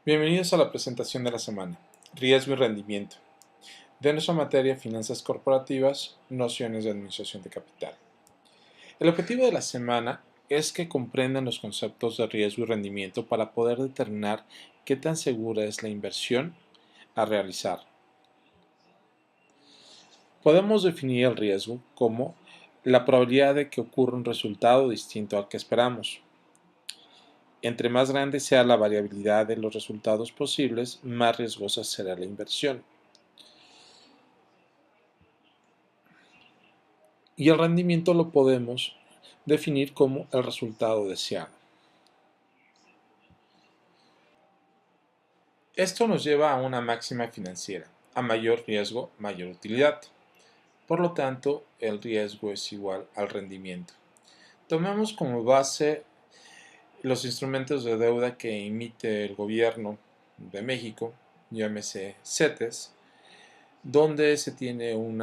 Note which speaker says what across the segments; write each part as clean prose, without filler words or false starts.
Speaker 1: Bienvenidos a la presentación de la semana, Riesgo y Rendimiento, de nuestra materia Finanzas Corporativas, Nociones de Administración de Capital. El objetivo de la semana es que comprendan los conceptos de riesgo y rendimiento para poder determinar qué tan segura es la inversión a realizar. Podemos definir el riesgo como la probabilidad de que ocurra un resultado distinto al que esperamos. Entre más grande sea la variabilidad de los resultados posibles, más riesgosa será la inversión. Y el rendimiento lo podemos definir como el resultado deseado. Esto nos lleva a una máxima financiera: a mayor riesgo, mayor utilidad. Por lo tanto, el riesgo es igual al rendimiento. Tomemos como base los instrumentos de deuda que emite el gobierno de México, llámese CETES, donde se tiene un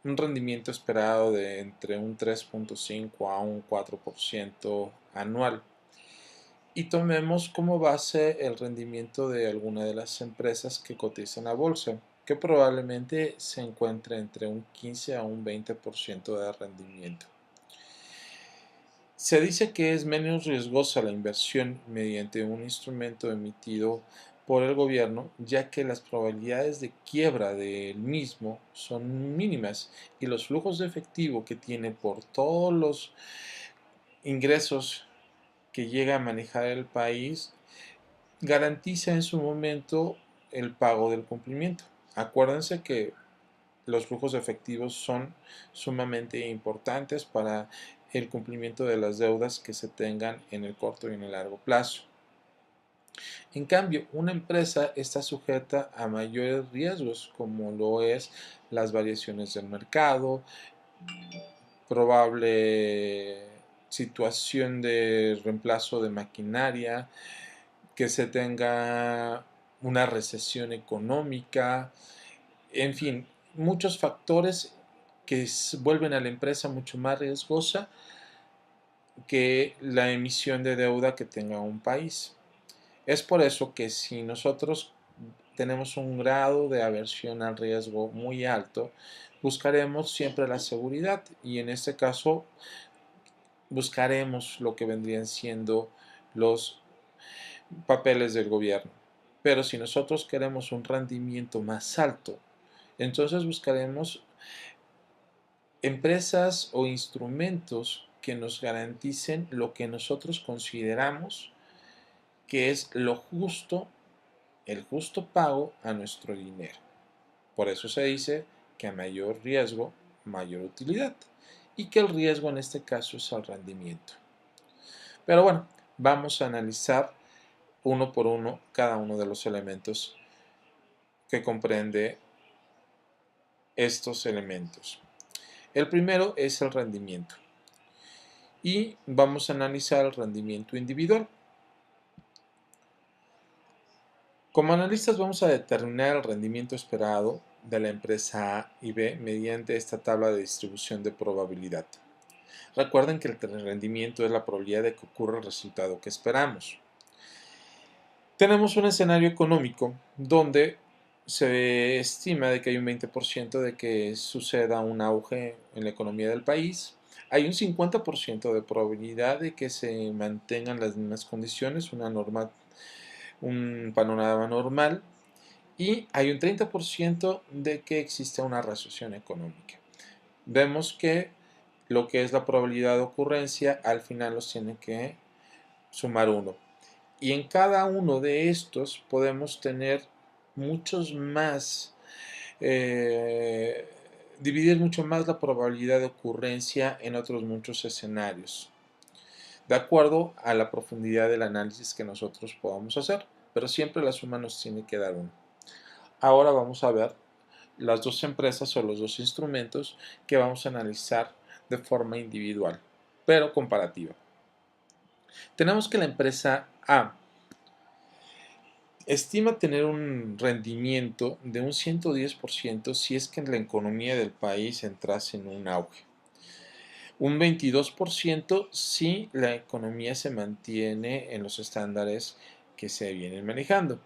Speaker 1: rendimiento esperado de entre un 3.5 a un 4% anual. Y tomemos como base el rendimiento de alguna de las empresas que cotizan a bolsa, que probablemente se encuentre entre un 15 a un 20% de rendimiento. Se dice que es menos riesgosa la inversión mediante un instrumento emitido por el gobierno, ya que las probabilidades de quiebra del mismo son mínimas y los flujos de efectivo que tiene por todos los ingresos que llega a manejar el país garantiza en su momento el pago del cumplimiento. Acuérdense que los flujos efectivos son sumamente importantes para el cumplimiento de las deudas que se tengan en el corto y en el largo plazo. En cambio, una empresa está sujeta a mayores riesgos, como lo es las variaciones del mercado, probable situación de reemplazo de maquinaria, que se tenga una recesión económica, en fin, muchos factores que vuelven a la empresa mucho más riesgosa que la emisión de deuda que tenga un país. Es por eso que si nosotros tenemos un grado de aversión al riesgo muy alto, buscaremos siempre la seguridad y en este caso buscaremos lo que vendrían siendo los papeles del gobierno. Pero si nosotros queremos un rendimiento más alto, entonces buscaremos empresas o instrumentos que nos garanticen lo que nosotros consideramos que es lo justo, el justo pago a nuestro dinero. Por eso se dice que a mayor riesgo, mayor utilidad, y que el riesgo en este caso es el rendimiento. Pero bueno, vamos a analizar uno por uno cada uno de los elementos que comprende estos elementos. El primero es el rendimiento y vamos a analizar el rendimiento individual. Como analistas vamos a determinar el rendimiento esperado de la empresa A y B mediante esta tabla de distribución de probabilidad. Recuerden que el rendimiento es la probabilidad de que ocurra el resultado que esperamos. Tenemos un escenario económico donde se estima de que hay un 20% de que suceda un auge en la economía del país. Hay un 50% de probabilidad de que se mantengan las mismas condiciones, un panorama normal. Y hay un 30% de que exista una recesión económica. Vemos que lo que es la probabilidad de ocurrencia al final los tiene que sumar 1. Y en cada uno de estos podemos tener muchos más, dividir mucho más la probabilidad de ocurrencia en otros muchos escenarios, de acuerdo a la profundidad del análisis que nosotros podamos hacer, pero siempre la suma nos tiene que dar 1. Ahora vamos a ver las dos empresas o los dos instrumentos que vamos a analizar de forma individual, pero comparativa. Tenemos que la empresa A estima tener un rendimiento de un 110% si es que la economía del país entrase en un auge. Un 22% si la economía se mantiene en los estándares que se vienen manejando.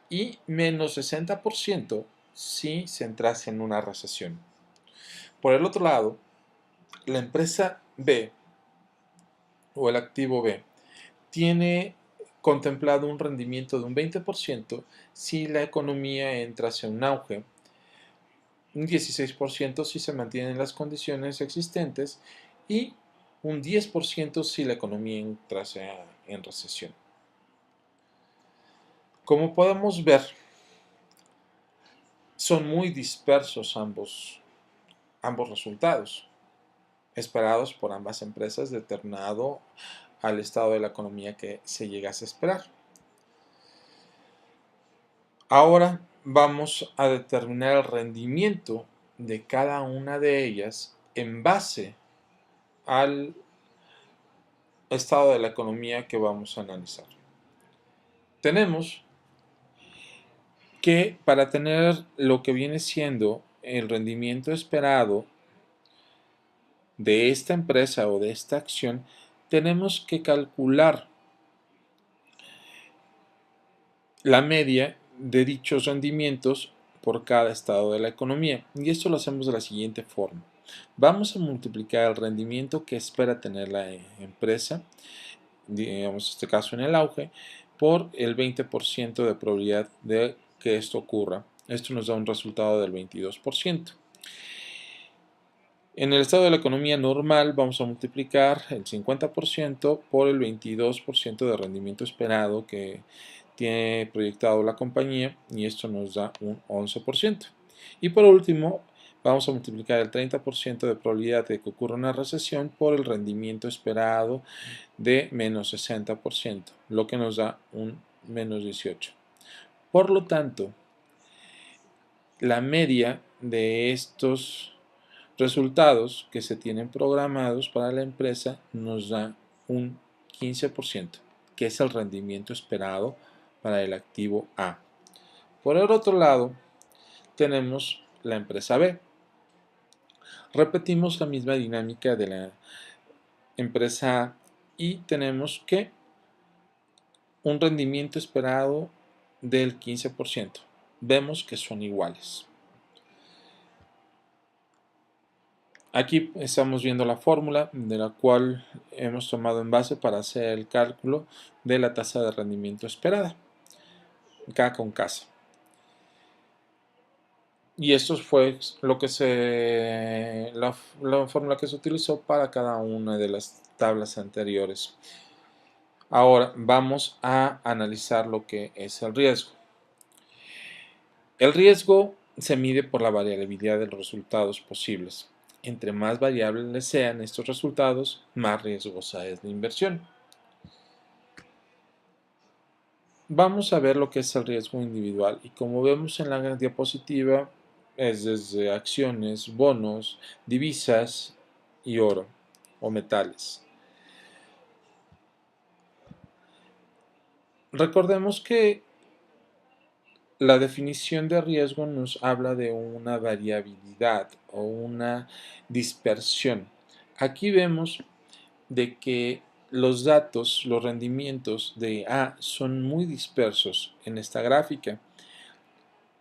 Speaker 1: Y menos 60% si se entrase en una recesión. Por el otro lado, la empresa B o el activo B tiene contemplado un rendimiento de un 20% si la economía entra hacia un auge, un 16% si se mantienen las condiciones existentes y un 10% si la economía entra en recesión. Como podemos ver, son muy dispersos ambos resultados esperados por ambas empresas determinado al estado de la economía que se llegase a esperar. Ahora vamos a determinar el rendimiento de cada una de ellas en base al estado de la economía que vamos a analizar. Tenemos que para tener lo que viene siendo el rendimiento esperado de esta empresa o de esta acción, tenemos que calcular la media de dichos rendimientos por cada estado de la economía. Y esto lo hacemos de la siguiente forma. Vamos a multiplicar el rendimiento que espera tener la empresa, digamos en este caso en el auge, por el 20% de probabilidad de que esto ocurra. Esto nos da un resultado del 22%. En el estado de la economía normal vamos a multiplicar el 50% por el 22% de rendimiento esperado que tiene proyectado la compañía y esto nos da un 11%. Y por último, vamos a multiplicar el 30% de probabilidad de que ocurra una recesión por el rendimiento esperado de menos 60%, lo que nos da un menos 18%. Por lo tanto, la media de estos resultados que se tienen programados para la empresa nos da un 15%, que es el rendimiento esperado para el activo A. Por el otro lado, tenemos la empresa B. Repetimos la misma dinámica de la empresa A y tenemos que un rendimiento esperado del 15%. Vemos que son iguales. Aquí estamos viendo la fórmula de la cual hemos tomado en base para hacer el cálculo de la tasa de rendimiento esperada, K con casa. Y esto fue la fórmula que se utilizó para cada una de las tablas anteriores. Ahora vamos a analizar lo que es el riesgo. El riesgo se mide por la variabilidad de los resultados posibles. Entre más variables sean estos resultados, más riesgosa es la inversión. Vamos a ver lo que es el riesgo individual y como vemos en la diapositiva es desde acciones, bonos, divisas y oro o metales. Recordemos que la definición de riesgo nos habla de una variabilidad o una dispersión. Aquí vemos de que los datos, los rendimientos de A son muy dispersos en esta gráfica.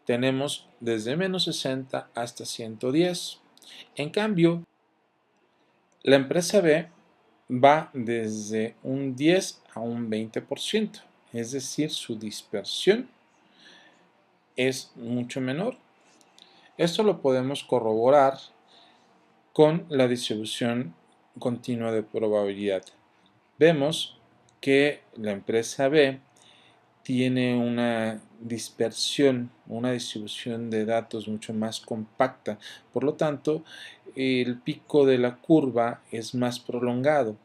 Speaker 1: Tenemos desde menos 60 hasta 110. En cambio, la empresa B va desde un 10 a un 20%, es decir, su dispersión es mucho menor. Esto lo podemos corroborar con la distribución continua de probabilidad. Vemos que la empresa B tiene una dispersión, una distribución de datos mucho más compacta. Por lo tanto, el pico de la curva es más prolongado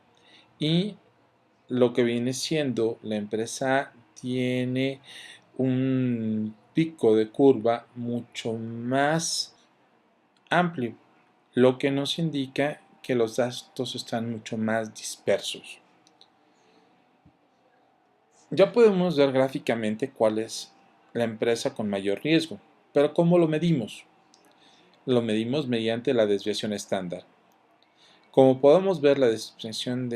Speaker 1: y lo que viene siendo la empresa A tiene un pico de curva mucho más amplio, lo que nos indica que los datos están mucho más dispersos. Ya podemos ver gráficamente cuál es la empresa con mayor riesgo, pero ¿cómo lo medimos? Lo medimos mediante la desviación estándar. Como podemos ver, la desviación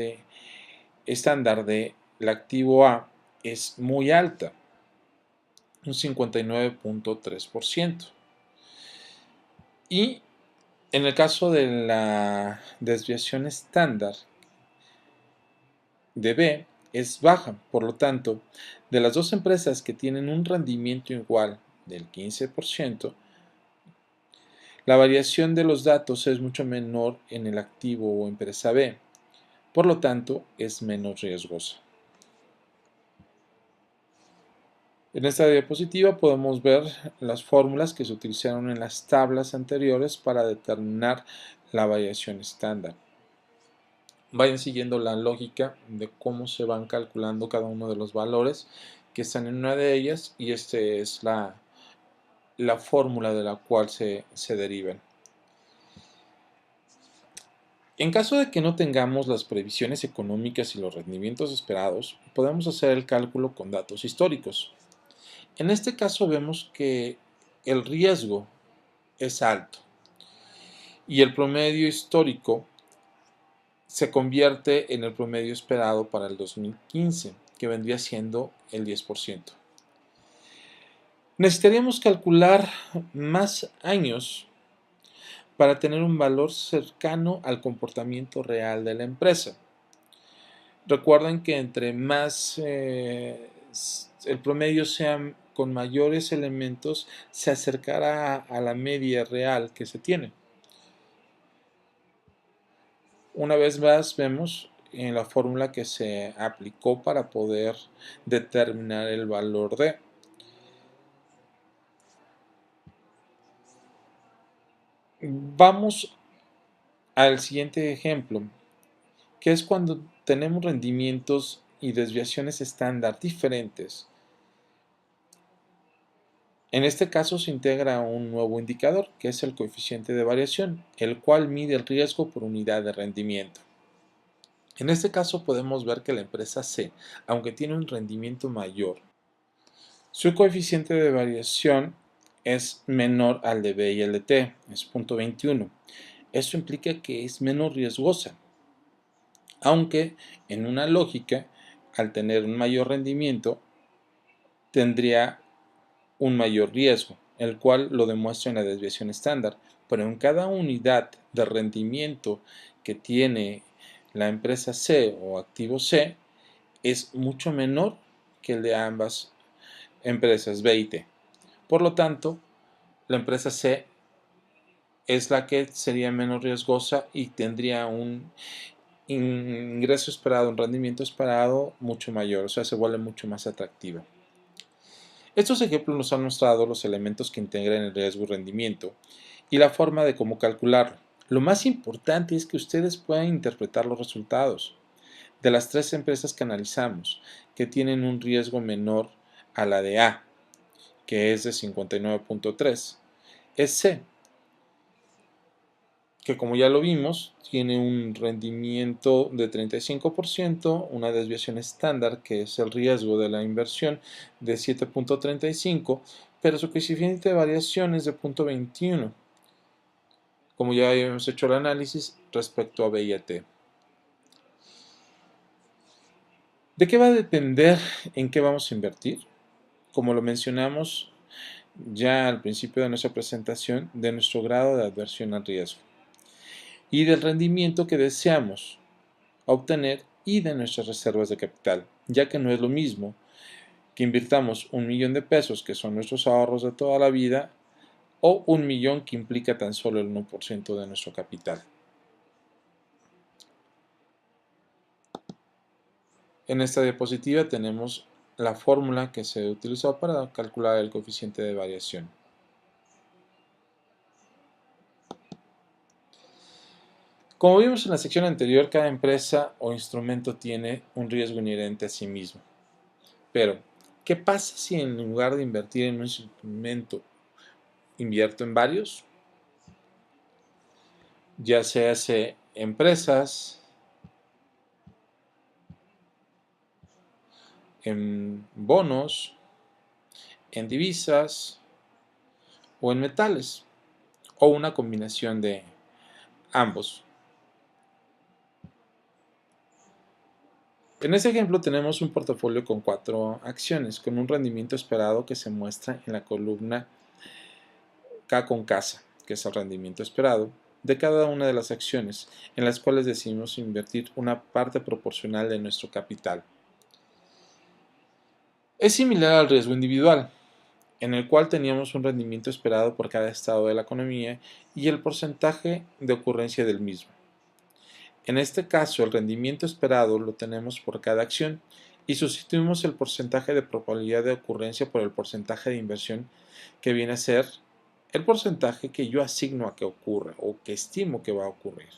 Speaker 1: estándar del activo A es muy alta, un 59.3%. Y en el caso de la desviación estándar de B es baja, por lo tanto, de las dos empresas que tienen un rendimiento igual del 15%, la variación de los datos es mucho menor en el activo o empresa B, por lo tanto, es menos riesgosa. En esta diapositiva podemos ver las fórmulas que se utilizaron en las tablas anteriores para determinar la variación estándar. Vayan siguiendo la lógica de cómo se van calculando cada uno de los valores que están en una de ellas y esta es la fórmula de la cual se derivan. En caso de que no tengamos las previsiones económicas y los rendimientos esperados, podemos hacer el cálculo con datos históricos. En este caso vemos que el riesgo es alto y el promedio histórico se convierte en el promedio esperado para el 2015, que vendría siendo el 10%. Necesitaríamos calcular más años para tener un valor cercano al comportamiento real de la empresa. Recuerden que entre más el promedio sea con mayores elementos, se acercará a la media real que se tiene. Una vez más vemos en la fórmula que se aplicó para poder determinar el valor de. Vamos al siguiente ejemplo, que es cuando tenemos rendimientos y desviaciones estándar diferentes. En este caso se integra un nuevo indicador, que es el coeficiente de variación, el cual mide el riesgo por unidad de rendimiento. En este caso podemos ver que la empresa C, aunque tiene un rendimiento mayor, su coeficiente de variación es menor al de B y el de T, es 0.21. Esto implica que es menos riesgosa, aunque en una lógica, al tener un mayor rendimiento, tendría un mayor riesgo, el cual lo demuestra en la desviación estándar, pero en cada unidad de rendimiento que tiene la empresa C o activo C es mucho menor que el de ambas empresas B y T. Por lo tanto, la empresa C es la que sería menos riesgosa y tendría un ingreso esperado, un rendimiento esperado mucho mayor, o sea, se vuelve mucho más atractiva. Estos ejemplos nos han mostrado los elementos que integran el riesgo y rendimiento y la forma de cómo calcularlo. Lo más importante es que ustedes puedan interpretar los resultados de las tres empresas que analizamos, que tienen un riesgo menor a la de A, que es de 59.3. Es C, que como ya lo vimos, tiene un rendimiento de 35%, una desviación estándar, que es el riesgo de la inversión, de 7.35, pero su coeficiente de variación es de 0.21, como ya hemos hecho el análisis respecto a B y a T. ¿De qué va a depender en qué vamos a invertir? Como lo mencionamos ya al principio de nuestra presentación, de nuestro grado de adversión al riesgo y del rendimiento que deseamos obtener y de nuestras reservas de capital, ya que no es lo mismo que invirtamos 1.000.000 de pesos, que son nuestros ahorros de toda la vida, o 1.000.000 que implica tan solo el 1% de nuestro capital. En esta diapositiva tenemos la fórmula que se utilizó para calcular el coeficiente de variación. Como vimos en la sección anterior, cada empresa o instrumento tiene un riesgo inherente a sí mismo. Pero, ¿qué pasa si en lugar de invertir en un instrumento, invierto en varios? Ya sea empresas, en bonos, en divisas o en metales, o una combinación de ambos. En este ejemplo tenemos un portafolio con 4 acciones, con un rendimiento esperado que se muestra en la columna K con casa, que es el rendimiento esperado, de cada una de las acciones, en las cuales decidimos invertir una parte proporcional de nuestro capital. Es similar al riesgo individual, en el cual teníamos un rendimiento esperado por cada estado de la economía y el porcentaje de ocurrencia del mismo. En este caso, el rendimiento esperado lo tenemos por cada acción y sustituimos el porcentaje de probabilidad de ocurrencia por el porcentaje de inversión, que viene a ser el porcentaje que yo asigno a que ocurra o que estimo que va a ocurrir.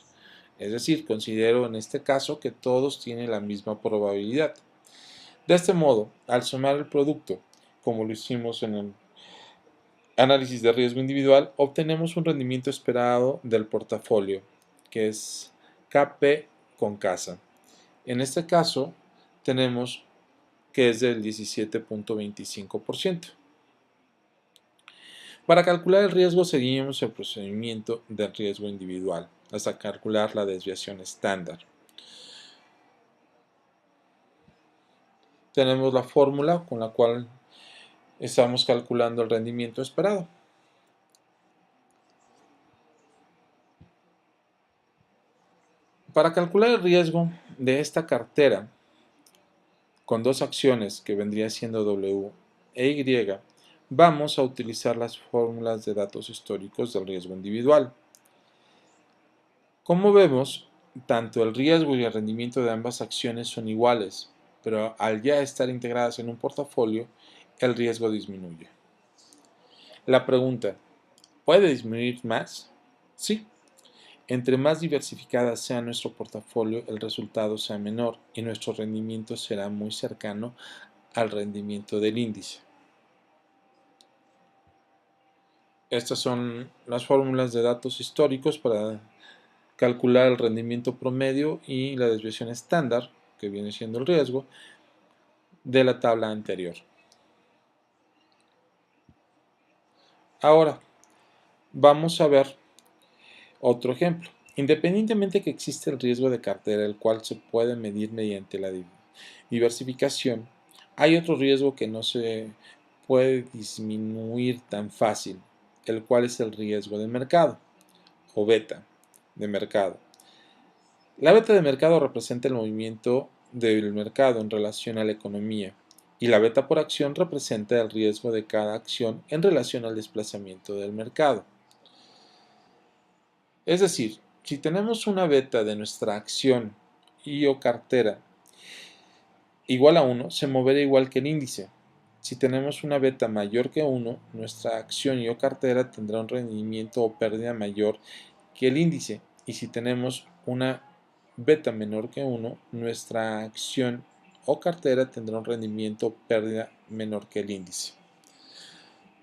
Speaker 1: Es decir, considero en este caso que todos tienen la misma probabilidad. De este modo, al sumar el producto, como lo hicimos en el análisis de riesgo individual, obtenemos un rendimiento esperado del portafolio, que es KP con casa. En este caso, tenemos que es del 17.25%. Para calcular el riesgo, seguimos el procedimiento del riesgo individual hasta calcular la desviación estándar. Tenemos la fórmula con la cual estamos calculando el rendimiento esperado. Para calcular el riesgo de esta cartera, con 2 acciones que vendría siendo W e Y, vamos a utilizar las fórmulas de datos históricos del riesgo individual. Como vemos, tanto el riesgo y el rendimiento de ambas acciones son iguales, pero al ya estar integradas en un portafolio, el riesgo disminuye. La pregunta, ¿puede disminuir más? Sí. Entre más diversificada sea nuestro portafolio, el resultado sea menor y nuestro rendimiento será muy cercano al rendimiento del índice. Estas son las fórmulas de datos históricos para calcular el rendimiento promedio y la desviación estándar, que viene siendo el riesgo, de la tabla anterior. Ahora, vamos a ver otro ejemplo. Independientemente que existe el riesgo de cartera, el cual se puede medir mediante la diversificación, hay otro riesgo que no se puede disminuir tan fácil, el cual es el riesgo de mercado, o beta de mercado. La beta de mercado representa el movimiento del mercado en relación a la economía, y la beta por acción representa el riesgo de cada acción en relación al desplazamiento del mercado. Es decir, si tenemos una beta de nuestra acción y o cartera igual a 1, se moverá igual que el índice. Si tenemos una beta mayor que 1, nuestra acción y o cartera tendrá un rendimiento o pérdida mayor que el índice. Y si tenemos una beta menor que 1, nuestra acción o cartera tendrá un rendimiento o pérdida menor que el índice.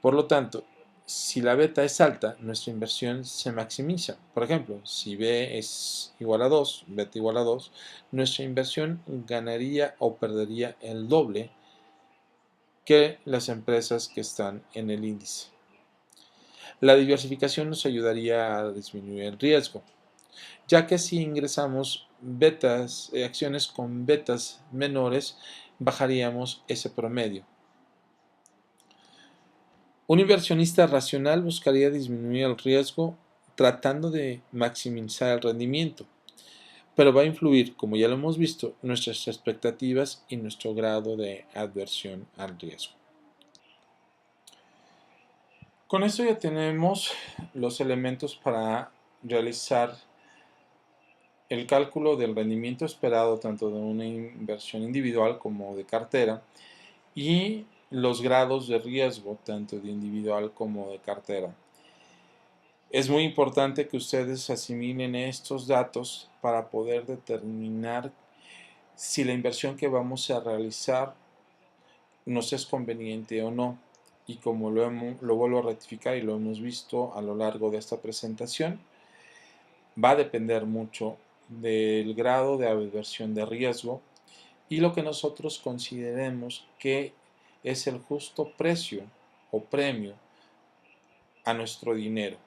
Speaker 1: Por lo tanto, si la beta es alta, nuestra inversión se maximiza. Por ejemplo, si B es igual a 2, beta igual a 2, nuestra inversión ganaría o perdería el doble que las empresas que están en el índice. La diversificación nos ayudaría a disminuir el riesgo, ya que si ingresamos acciones con betas menores, bajaríamos ese promedio. Un inversionista racional buscaría disminuir el riesgo tratando de maximizar el rendimiento, pero va a influir, como ya lo hemos visto, nuestras expectativas y nuestro grado de adversión al riesgo. Con esto ya tenemos los elementos para realizar el cálculo del rendimiento esperado tanto de una inversión individual como de cartera y los grados de riesgo tanto de individual como de cartera. Es muy importante que ustedes asimilen estos datos para poder determinar si la inversión que vamos a realizar nos es conveniente o no. Y como lo vuelvo a rectificar y lo hemos visto a lo largo de esta presentación, va a depender mucho del grado de aversión de riesgo y lo que nosotros consideremos que es el justo precio o premio a nuestro dinero.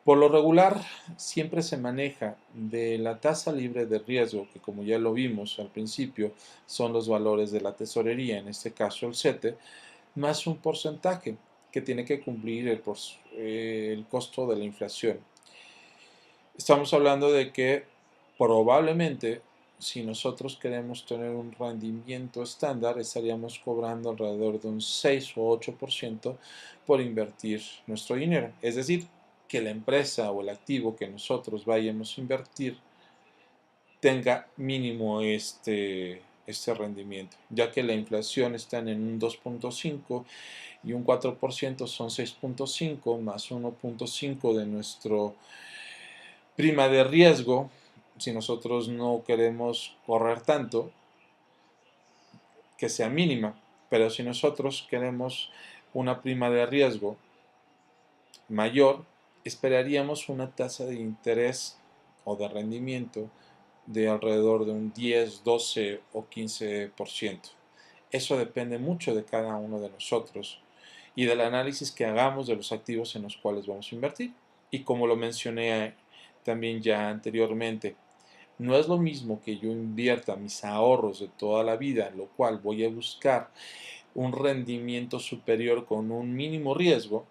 Speaker 1: Por lo regular, siempre se maneja de la tasa libre de riesgo, que como ya lo vimos al principio, son los valores de la tesorería, en este caso el CETE, más un porcentaje que tiene que cumplir el costo de la inflación. Estamos hablando de que probablemente si nosotros queremos tener un rendimiento estándar, estaríamos cobrando alrededor de un 6 o 8% por invertir nuestro dinero. Es decir, que la empresa o el activo que nosotros vayamos a invertir tenga mínimo este rendimiento, ya que la inflación está en un 2.5 y un 4% son 6.5 más 1.5 de nuestro prima de riesgo. Si nosotros no queremos correr tanto, que sea mínima, pero si nosotros queremos una prima de riesgo mayor, esperaríamos una tasa de interés o de rendimiento de alrededor de un 10, 12 o 15%. Eso depende mucho de cada uno de nosotros y del análisis que hagamos de los activos en los cuales vamos a invertir. Y como lo mencioné también ya anteriormente, no es lo mismo que yo invierta mis ahorros de toda la vida, lo cual voy a buscar un rendimiento superior con un mínimo riesgo,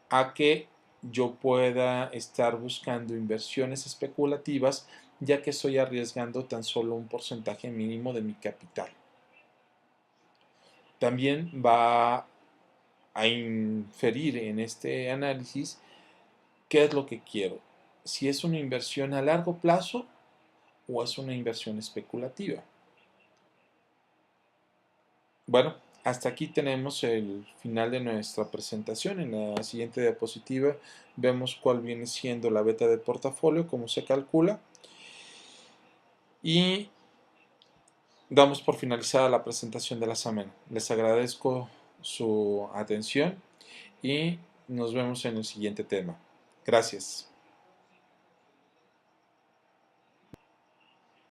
Speaker 1: a que yo pueda estar buscando inversiones especulativas, ya que estoy arriesgando tan solo un porcentaje mínimo de mi capital. También va a inferir en este análisis qué es lo que quiero, si es una inversión a largo plazo o es una inversión especulativa. Bueno, hasta aquí tenemos el final de nuestra presentación. En la siguiente diapositiva vemos cuál viene siendo la beta de portafolio, cómo se calcula, y damos por finalizada la presentación de la semana. Les agradezco su atención y nos vemos en el siguiente tema. Gracias.